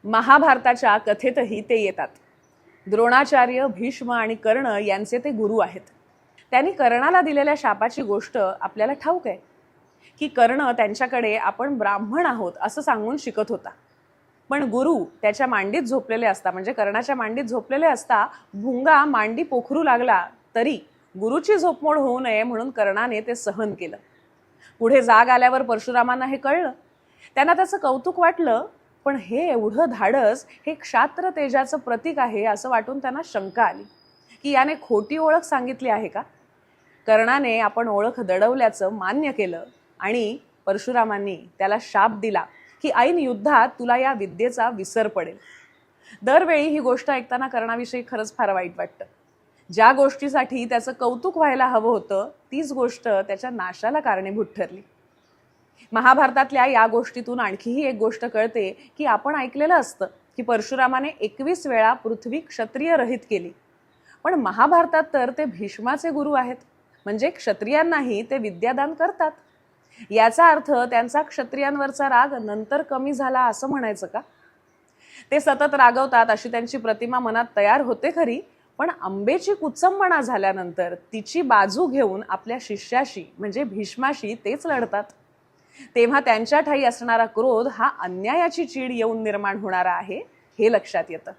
महाभारताच्या कथेतही ते येतात. द्रोणाचार्य, भीष्म आणि कर्ण यांचे ते गुरु आहेत. त्यांनी कर्णाला दिलेल्या शापाची गोष्ट आपल्याला ठाऊक आहे की कर्ण त्यांच्याकडे आपण ब्राह्मण आहोत असं सांगून शिकत होता. पण गुरु त्याच्या मांडीत झोपलेले असता, म्हणजे कर्णाच्या मांडीत झोपलेले असता भुंगा मांडी पोखरू लागला तरी गुरुची झोपमोड होऊ नये म्हणून कर्णाने ते सहन केलं. पुढे जाग आल्यावर परशुरामांना हे कळलं. त्यांना त्याचं कौतुक वाटलं, पण हे एवढं धाडस हे क्षात्र तेजाचं प्रतीक आहे असं वाटून त्यांना शंका आली की याने खोटी ओळख सांगितली आहे का. कर्णाने आपण ओळख दडवल्याचं मान्य केलं आणि परशुरामांनी त्याला शाप दिला की ऐन युद्धात तुला या विद्येचा विसर पडेल. दरवेळी ही गोष्ट ऐकताना कर्णाविषयी खरंच फार वाईट वाटतं. ज्या गोष्टीसाठी त्याचं कौतुक व्हायला हवं होतं तीच गोष्ट त्याच्या नाशाला कारणीभूत ठरली. महाभारतातल्या या गोष्टीतून आणखीही एक गोष्ट कळते की आपण ऐकलेलं असतं की परशुरामाने 21 वेळा पृथ्वी क्षत्रिय रहित केली. पण महाभारतात तर ते भीष्माचे गुरु आहेत, म्हणजे क्षत्रियांनाही ते विद्यादान करतात. याचा अर्थ त्यांचा क्षत्रियांवरचा राग नंतर कमी झाला असं म्हणायचं का. ते सतत रागवतात अशी त्यांची प्रतिमा मनात तयार होते खरी, पण अंबेची कुचंबणा झाल्यानंतर तिची बाजू घेऊन आपल्या शिष्याशी म्हणजे भीष्माशी तेच लढतात. तेव्हा त्यांच्या ठायी असणारा क्रोध हा अन्यायाची चीड येऊन निर्माण होणारा आहे हे लक्षात येतं.